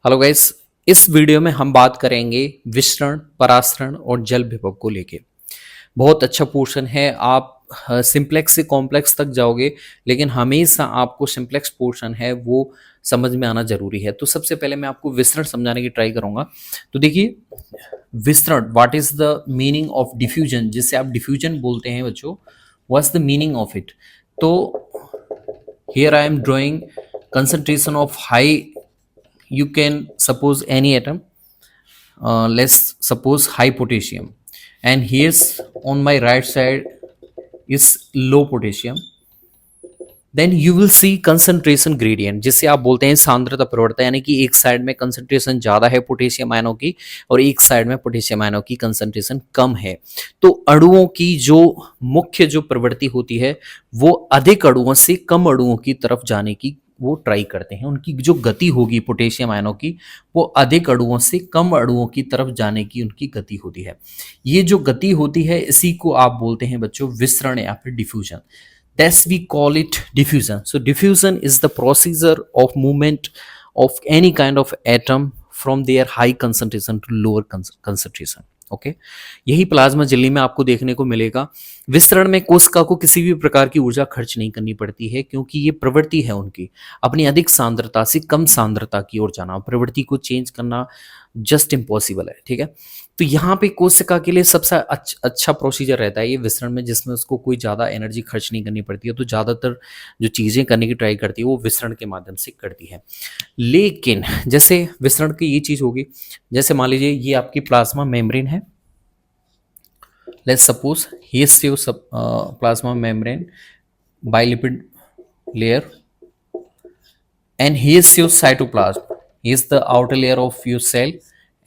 Hello guys. इस video में हम बात करेंगे विसरण, परासरण और जल विभव को लेके। बहुत अच्छा पोर्शन है। आप सिंप्लेक्स से कॉम्प्लेक्स तक जाओगे, लेकिन हमेशा आपको सिंप्लेक्स पोर्शन है वो समझ में आना जरूरी है। तो सबसे पहले मैं आपको विसरण समझाने की ट्राई करूंगा। तो देखिए, विसरण, what is the meaning of diffusion, जिससे आप डिफ्यूजन बोलते हैं बच्चों, what's the meaning of it. तो here I am drawing concentration of high, you can suppose any atom, let's suppose high potassium, and here's on my right side is low potassium. Then you will see concentration gradient, जिसे आप बोलते हैं सांद्रता परिवर्तन, यानी कि एक side में कंसंट्रेशन ज्यादा है पोटेशियम आयनों की और एक साइड में पोटेशियम आयनों की कंसंट्रेशन कम है। तो अणुओं की जो मुख्य जो प्रवृत्ति होती है वो अधिक अणुओं से कम अणुओं की तरफ जाने की वो ट्राई करते हैं। उनकी जो गति होगी पोटेशियम आयनों की, वो अधिक अणुओं से कम अणुओं की तरफ जाने की उनकी गति होती है। ये जो गति होती है इसी को आप बोलते हैं बच्चों विसरण या फिर diffusion. Thus we call it diffusion. So diffusion is the procedure of movement of any kind of atom from their high concentration to lower concentration. Okay, यही प्लाज्मा झिल्ली में आपको देखने को मिलेगा। विसरण में कोशिका को किसी भी प्रकार की ऊर्जा खर्च नहीं करनी पड़ती है, क्योंकि ये प्रवृत्ति है उनकी अपनी अधिक सांद्रता से कम सांद्रता की ओर जाना। प्रवृत्ति को चेंज करना जस्ट इम्पॉसिबल है, ठीक है। तो यहाँ पे कोशिका के लिए सबसे अच्छा प्रोसीजर रहता है ये विसरण में, जिसमें उसको कोई ज़्यादा एनर्जी खर्च नहीं करनी पड़ती है। तो ज़्यादातर जो चीज़ें करने की ट्राई करती है वो विसरण के माध्यम से करती है। लेकिन जैसे विसरण की ये चीज़ होगी, जैसे मान लीजिए ये आपकी प्लाज्मा मेम्ब्रेन है। लेट्स सपोज ये plasma membrane bilipid layer and here's your cytoplasm. Here's the outer layer of your cell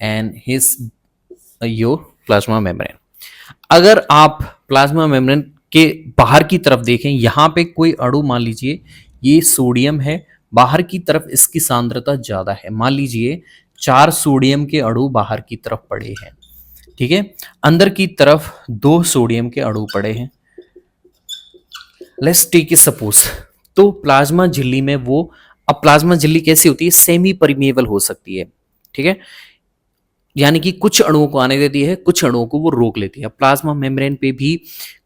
and here's your plasma membrane. अगर आप प्लाज्मा मेम्ब्रेन के बाहर की तरफ देखें, यहाँ पे कोई अणु, मान लीजिए ये सोडियम है, बाहर की तरफ इसकी सांद्रता ज्यादा है। मान लीजिए 4 सोडियम के अणु बाहर की तरफ पड़े हैं, ठीक है। अंदर की तरफ 2 सोडियम के अणु पड़े हैं। Let's take a suppose. तो प्लाज्मा झिल्ली में वो, अब प्लाज्मा झिल्ली कैसी होती है, सेमी परमिएबल हो सकती है, ठीक है। यानी कि कुछ अणुओं को आने देती है, कुछ अणुओं को वो रोक लेती है। प्लाज्मा मेम्ब्रेन पे भी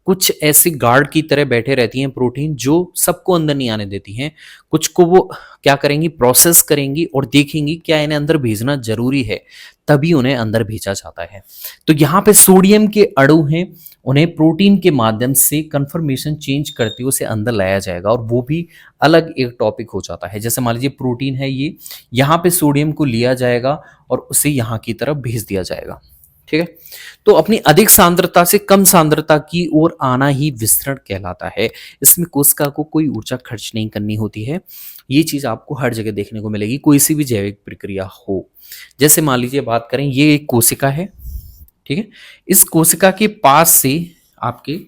कुछ ऐसे गार्ड की तरह बैठे रहती हैं प्रोटीन, जो सबको अंदर नहीं आने देती हैं। कुछ को वो क्या करेंगी, प्रोसेस करेंगी और देखेंगी क्या इन्हें अंदर भेजना जरूरी है, तभी उन्हें अंदर भेजा जाता है। तो यहाँ पे सोडियम के अणु हैं, उन्हें प्रोटीन के माध्यम से कंफर्मेशन चेंज करते हुए उसे अंदर लाया जाएगा, और वो भी अलग एक टॉपिक हो जाता है। जैसे मान लीजिए प्रोटीन है ये, यहाँ पे सोडियम को लिया जाएगा और उसे यहाँ की तरफ भेज दिया जाएगा, ठीक है। तो अपनी अधिक सांद्रता से कम सांद्रता की ओर आना ही विसरण कहलाता है। इसमें कोशिका को कोई ऊर्जा खर्च नहीं करनी होती है। ये चीज आपको हर जगह देखने को मिलेगी, कोई सी भी जैविक प्रक्रिया हो। जैसे मान लीजिए बात करें, ये एक कोशिका है, ठीक है। इस कोशिका के पास से आपके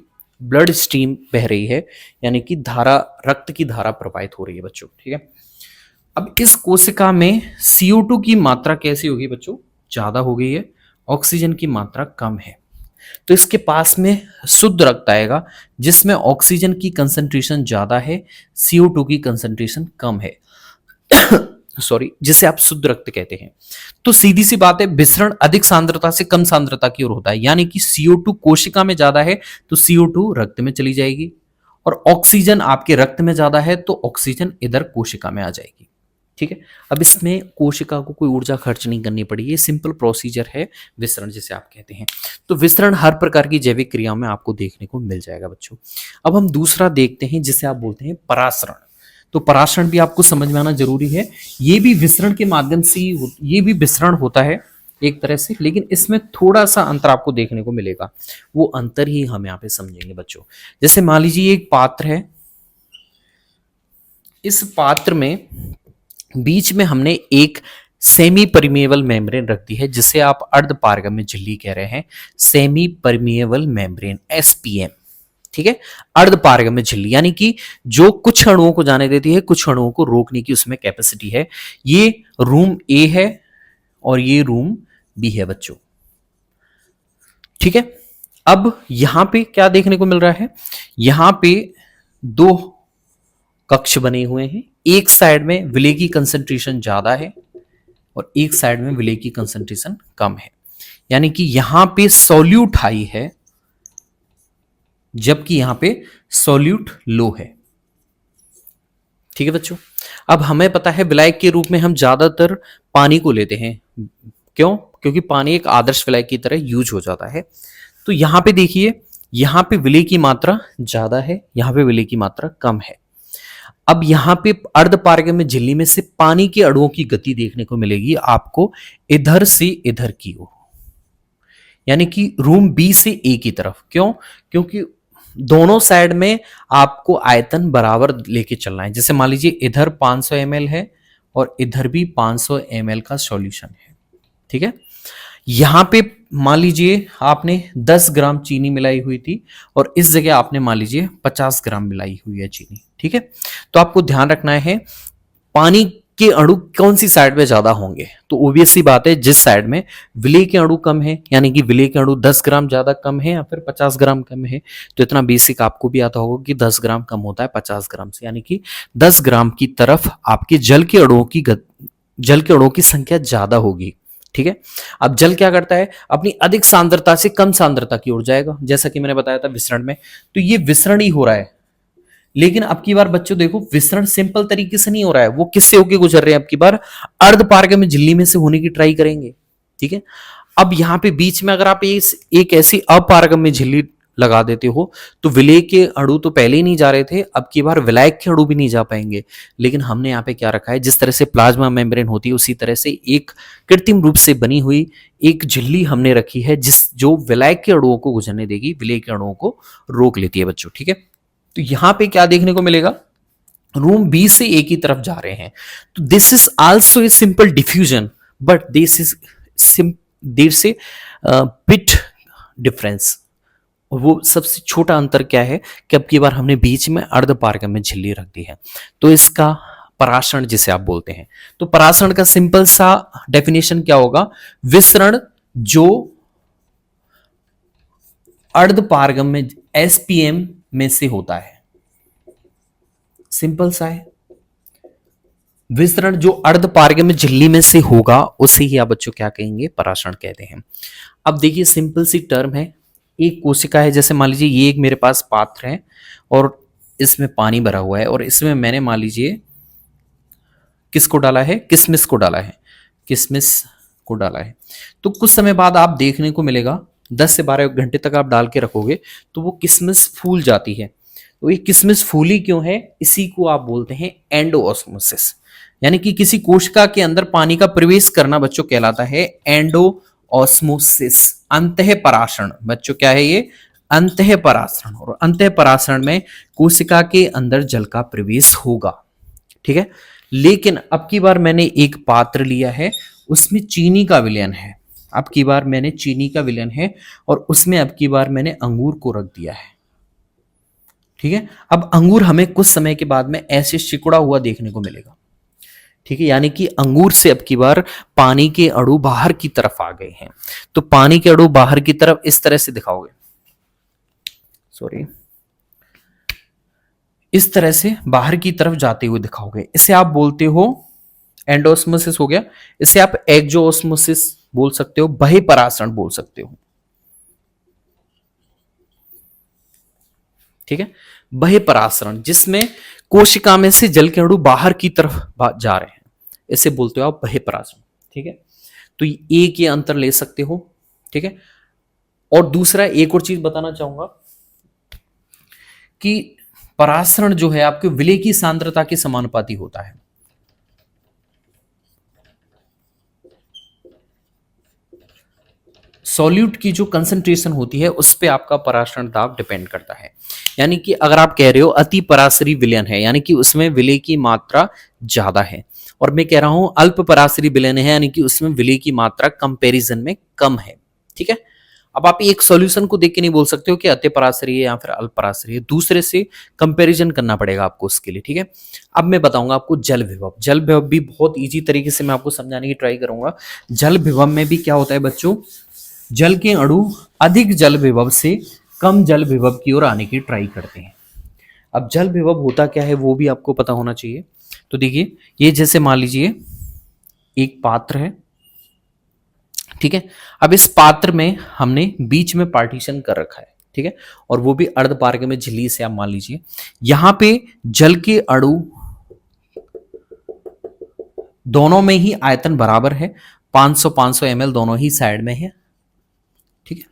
ब्लड स्ट्रीम बह रही है, यानी कि धारा, रक्त की धारा प्रवाहित हो रही है बच्चों, ठीक है। अब इस कोशिका में CO2 की मात्रा कैसी होगी बच्चों, ज्यादा हो गई है, ऑक्सीजन की मात्रा कम है। तो इसके पास में शुद्ध रक्त आएगा जिसमें ऑक्सीजन की कंसंट्रेशन ज्यादा है, CO2 की कंसंट्रेशन कम है सॉरी, जिसे आप शुद्ध रक्त कहते हैं। तो सीधी सी बात है, विसरण अधिक सांद्रता से कम सांद्रता की ओर होता है, यानी कि CO2 कोशिका में ज्यादा है तो CO2 रक्त में चली जाएगी, और ऑक्सीजन आपके रक्त में ज्यादा है तो ऑक्सीजन इधर कोशिका में आ जाएगी, ठीक है। अब इसमें कोशिका को कोई ऊर्जा खर्च नहीं करनी पड़ी, ये सिंपल प्रोसीजर है विसरण जिसे आप कहते हैं। तो विसरण हर प्रकार की जैविक क्रियाओं में आपको देखने को मिल जाएगा बच्चों। अब हम दूसरा देखते हैं जिसे आप बोलते हैं परासरण। तो परासरण भी आपको समझ में आना जरूरी है। ये भी विसरण के माध्यम से ये भी विसरण होता है एक तरह से, लेकिन इसमें थोड़ा सा अंतर आपको देखने को मिलेगा। वो अंतर ही हम यहाँ पे समझेंगे बच्चों। जैसे मान लीजिए एक पात्र है, इस पात्र में बीच में हमने एक सेमी परमिएबल मेम्ब्रेन रख दी है, जिसे आप अर्ध पारगम्य झिल्ली कह रहे हैं, सेमी परमिएबल मेम्ब्रेन, SPM, ठीक है। अर्ध पारगम्य झिल्ली यानी कि जो कुछ अणुओं को जाने देती है, कुछ अणुओं को रोकने की उसमें कैपेसिटी है। ये रूम A है और ये रूम B है बच्चों, ठीक है। अब यहां पे क्या देखने को मिल रहा है, यहां पे 2 कक्ष बने हुए हैं। एक साइड में विलेय की कंसंट्रेशन ज्यादा है, और एक साइड में विलेय की कंसंट्रेशन कम है, यानी कि यहां पे सॉल्यूट हाई है जबकि यहां पे सॉल्यूट लो है। ठीक है बच्चों, अब हमें पता है विलायक के रूप में हम ज्यादातर पानी को लेते हैं, क्यों? क्योंकि पानी एक आदर्श विलायक की तरह यूज हो जाता है। तो यहां पे देखिए, यहां पे विलेय की मात्रा ज्यादा है, यहां पे विलेय की मात्रा कम है। अब यहां पे अर्धपारगम्य झिल्ली में से पानी के अणुओं की गति देखने को मिलेगी आपको इधर से इधर की ओर, यानी कि रूम बी से ए की तरफ। क्यों? क्योंकि दोनों साइड में आपको आयतन बराबर लेके चलना है। जैसे मान लीजिए इधर 500 ml है और इधर भी 500 ml का सॉल्यूशन है। ठीक है, यहां पे मान लीजिए आपने 10 ग्राम चीनी मिलाई हुई थी और इस जगह आपने मान लीजिए 50 ग्राम मिलाई हुई है चीनी। ठीक है, तो आपको ध्यान रखना है पानी के अणु कौन सी साइड में ज्यादा होंगे। तो ओबियस सी बात है, जिस साइड में विलेय के अणु कम है, यानी कि विलेय के अणु 10 ग्राम ज्यादा कम है या फिर 50 ग्राम कम है, तो इतना बेसिक आपको भी आता होगा कि 10 ग्राम कम होता है 50 ग्राम से, यानी कि 10 ग्राम की तरफ आपके जल के अणुओं की संख्या ज्यादा होगी। ठीक है, अब जल क्या करता है, अपनी अधिक सांद्रता से कम सांद्रता की ओर जाएगा, जैसा कि मैंने बताया था विसरण में। तो ये विसरण ही हो रहा है, लेकिन अब की बार बच्चों देखो विसरण सिंपल तरीके से नहीं हो रहा है, वो किससे होके गुजर रहे हैं, अब की बार अर्धपारगम्य झिल्ली में से होने की ट्राई करेंगे। ठीक है, अब यहां पे बीच में अगर आप एक ऐसी अपारगम्य झिल्ली लगा देते हो तो विलेय के अणु तो पहले ही नहीं जा रहे थे, अब की बार विलायक के अणु भी नहीं जा पाएंगे। लेकिन हमने यहाँ पे क्या रखा है, जिस तरह से प्लाज्मा मेम्ब्रेन होती है उसी तरह से एक कृत्रिम रूप से बनी हुई एक झिल्ली हमने रखी है जो विलायक के अणुओं को गुजरने देगी, विलेय के अणुओं को रोक लेती है बच्चों। ठीक है, तो यहां पे क्या देखने को मिलेगा, रूम बी से ए की तरफ जा रहे हैं। तो this is also a simple diffusion, but this is there से बिट डिफरेंस। और वो सबसे छोटा अंतर क्या है कि अब की बार हमने बीच में अर्धपारगम्य झिल्ली रख दी है। तो इसका परासरण जिसे आप बोलते हैं, तो परासरण का सिंपल सा डेफिनेशन क्या होगा, विसरण जो अर्धपारगम्य एसपीएम में से होता है, सिंपल सा है। विसरण जो अर्धपारगम्य झिल्ली में से होगा उसे ही आप बच्चों क्या कहेंगे, परासरण कहते हैं। अब देखिए सिंपल सी टर्म है, एक कोशिका है, जैसे मान लीजिए ये एक मेरे पास पात्र है और इसमें पानी भरा हुआ है और इसमें मैंने मान लीजिए किसको डाला है, किसमिस को डाला है, किसमिस को डाला है। तो कुछ समय बाद आप देखने को मिलेगा 10 से 12 घंटे तक आप डाल के रखोगे तो वो किसमिस फूल जाती है। तो ये किसमिस फूली क्यों है, इसी को आप बोलते हैं एंडोऑस्मोसिस, यानी कि किसी कोशिका के अंदर पानी का प्रवेश करना बच्चों कहलाता है एंडोऑस्मोसिस, अंतः परासरण। बच्चों क्या है ये, अंतः परासरण। और अंतः परासरण में कोशिका के अंदर जल का प्रवेश होगा। ठीक है, लेकिन अब की बार मैंने एक पात्र लिया है, उसमें चीनी का विलयन है, अब की बार मैंने चीनी का विलयन है और उसमें अब की बार मैंने अंगूर को रख दिया है। ठीक है, अब अंगूर हमें कुछ समय के बाद में ऐसे सिकुड़ा हुआ देखने को मिलेगा। ठीक है, यानी कि अंगूर से अब की बार पानी के अणु बाहर की तरफ आ गए हैं। तो पानी के अणु बाहर की तरफ इस तरह से दिखाओगे, सॉरी, इस तरह से बाहर की तरफ जाते हुए दिखाओगे, इसे आप बोलते हो एंडोस्मोसिस हो गया। इसे आप एक्सोस्मोसिस बोल सकते हो, बहिर्परासरण बोल सकते हो। ठीक है, बहिर्परासरण जिसमें कोशिका में से जल के अणु बाहर की तरफ जा रहे हैं, इसे बोलते हो आप बहिर्परासरण। ठीक है, तो एक ये अंतर ले सकते हो। ठीक है, और दूसरा एक और चीज बताना चाहूंगा कि परासरण जो है आपके विलेय की सांद्रता के समानुपाती होता है। सॉल्यूट की जो कंसंट्रेशन होती है उस पे आपका परासरण दाब डिपेंड करता है। यानी कि अगर आप कह रहे हो अति परासरी विलयन है, यानी कि उसमें विलेय की मात्रा ज्यादा है, और मैं कह रहा हूं अल्प परासरी विलयन है, यानी कि उसमें विलेय की मात्रा कंपैरिजन में कम है। ठीक है, अब आप एक सॉल्यूशन को देख के नहीं बोल सकते हो कि अति परासरी है या फिर अल्प परासरी है, दूसरे से कंपैरिजन करना पड़ेगा आपको उसके लिए। ठीक है, अब मैं बताऊंगा आपको जल विभव। जल विभव भी बहुत इजी तरीके से मैं आपको समझाने की ट्राई करूंगा। जल विभव में भी क्या होता है बच्चों, जल के अणु अधिक जल विभव से कम जल विभव की ओर आने की ट्राई करते हैं। अब जल विभव होता क्या है वो भी आपको पता होना चाहिए। तो देखिए, ये जैसे मान लीजिए एक पात्र है, ठीक है। अब इस पात्र में हमने बीच में पार्टीशन कर रखा है, ठीक है, और वो भी अर्धपारगम्य झिल्ली से। आप मान लीजिए यहां पे जल के अणु दोनों में ही आयतन बराबर है, 500 ml दोनों ही साइड में है, ठीक है,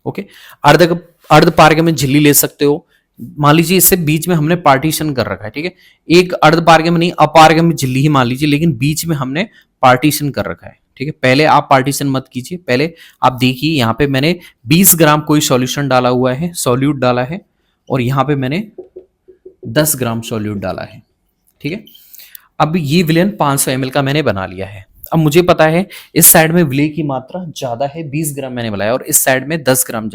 ओके। अर्धपारगम्य झिल्ली ले सकते हो, मान लीजिए इससे बीच में हमने पार्टीशन कर रखा है, ठीक है। एक अर्धपारगम्य नहीं, अपारगम्य झिल्ली ही मान लीजिए, लेकिन बीच में हमने पार्टीशन कर रखा है, ठीक है। पहले आप पार्टीशन मत कीजिए, पहले आप देखिए यहां पे मैंने 20 ग्राम कोई सॉल्यूशन डाला हुआ है, सॉल्यूट डाला है, और यहां पे मैंने 10 ग्राम सॉल्यूट डाला है, ठीक है। अब ये विलेन 500 ml का मैंने बना लिया है। अब मुझे पता है इस साइड में विलेय की मात्रा ज्यादा है, 20 ग्राम मैंने बनाया, और इस साइड में 10 ग्राम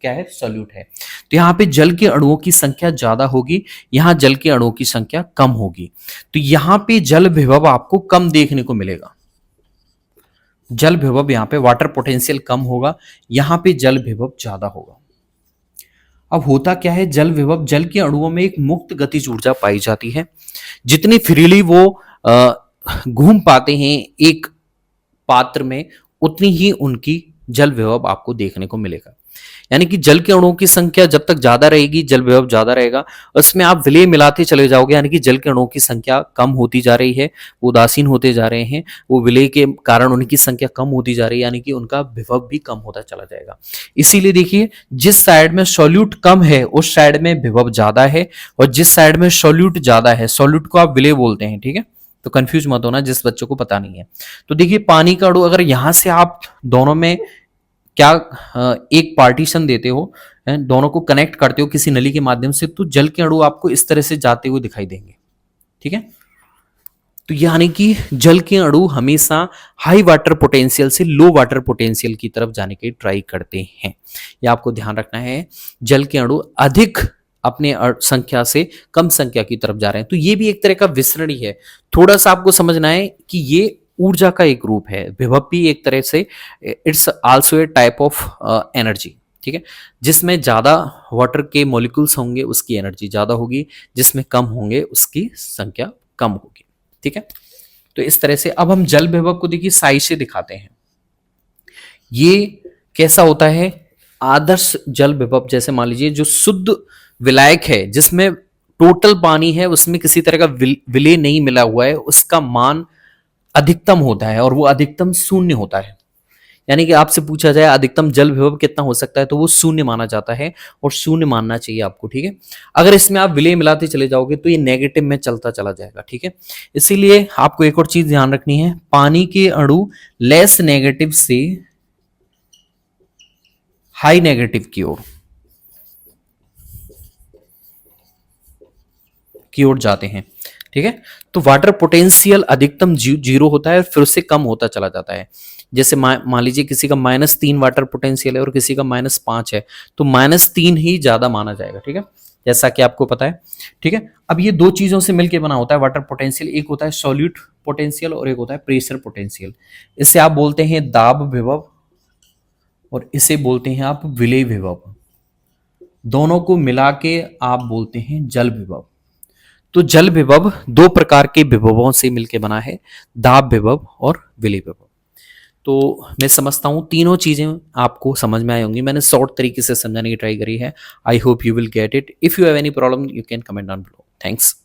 क्या है, सॉल्यूट है। तो यहाँ पे जल के अणुओं की संख्या ज्यादा होगी, यहाँ जल के अणुओं की संख्या कम होगी। तो यहाँ पे जल विभव आपको कम देखने को मिलेगा, जल विभव यहाँ पे वाटर पोटेंशियल कम होगा, यहाँ पे जल विभव ज्यादा होगा। अब होता क्या है, जल विभव, जल के अणुओं में एक मुक्त गतिज ऊर्जा पाई जाती है। जितनी फ्रीली वो घूम पाते हैं एक पात्र में, उतनी ही उनकी जल विभव आपको देखने को मिलेगा। यानी कि जल के अणुओं की संख्या जब तक ज्यादा रहेगी, जल विभव ज्यादा रहेगा। उसमें आप विलेय मिलाते चले जाओगे, यानी कि जल के अणुओं की संख्या कम होती जा रही है, वो उदासीन होते जा रहे हैं, वो विलेय के कारण उनकी संख्या कम होती जा रही है, यानी कि उनका विभव भी कम होता चला जाएगा। इसीलिए देखिए, जिस साइड में सॉल्यूट कम है उस साइड में विभव ज्यादा है, और जिस साइड में सॉल्यूट ज्यादा है, सॉल्यूट को आप विलेय बोलते हैं, ठीक है। तो कंफ्यूज मत होना जिस बच्चों को पता नहीं है। तो देखिए, पानी का अणु अगर यहां से आप दोनों में क्या एक पार्टीशन देते हो, दोनों को कनेक्ट करते हो किसी नली के माध्यम से, तो जल के अणु आपको इस तरह से जाते हुए दिखाई देंगे, ठीक है। तो यानी कि जल के अणु हमेशा हाई वाटर पोटेंशियल से लो वाटर पोटेंशियल की तरफ जाने की ट्राई करते हैं, ये आपको ध्यान रखना है। जल के अणु अधिक अपने संख्या से कम संख्या की तरफ जा रहे हैं, तो ये भी एक तरह का विसरण ही है। थोड़ा सा आपको समझना है कि ये ऊर्जा का एक रूप है, विभव भी एक तरह से it's also a type of energy, ठीक है। जिसमें ज्यादा वाटर के मॉलिक्यूल्स होंगे उसकी एनर्जी ज्यादा होगी, जिसमें कम होंगे उसकी संख्या कम होगी, ठीक है। तो इस तरह से अब हम जल विभव को देखिए साइज से दिखाते हैं। ये कैसा होता है, आदर्श जल विभव, जैसे मान लीजिए जो शुद्ध विलायक है, जिसमें टोटल पानी है, उसमें किसी तरह का विलेय नहीं मिला हुआ है, उसका मान अधिकतम होता है, और वो अधिकतम शून्य होता है। यानी कि आपसे पूछा जाए अधिकतम जल विभव कितना हो सकता है, तो वो शून्य माना जाता है, और शून्य मानना चाहिए आपको, ठीक है। अगर इसमें आप विलेय मिलाते चले जाओगे तो ये नेगेटिव में चलता चला जाएगा, ठीक है। इसीलिए आपको एक और चीज ध्यान रखनी है, पानी के अणु लेस नेगेटिव से हाई नेगेटिव की ओर जाते हैं, ठीक है। तो वाटर पोटेंशियल अधिकतम 0 होता है, फिर उससे कम होता चला जाता है। जैसे मान लीजिए किसी का -3 वाटर पोटेंशियल है और किसी का -5 है, तो -3 ही ज्यादा माना जाएगा, ठीक है, जैसा कि आपको पता है, ठीक है। अब ये दो चीजों से मिलकर बना होता है वाटर पोटेंशियल, एक होता है सॉल्यूट पोटेंशियल और एक होता है प्रेशर पोटेंशियल। इसे आप बोलते हैं दाब विभव, और इसे बोलते हैं आप विलेय विभव। दोनों को मिला के आप बोलते हैं जल विभव। तो जल विभव दो प्रकार के विभवों से मिलकर बना है, दाब विभव और विलेय विभव। तो मैं समझता हूँ तीनों चीजें आपको समझ में आई होंगी, मैंने शॉर्ट तरीके से समझाने की ट्राई करी है। I hope you will get it. If you have any problem you can comment down below. Thanks.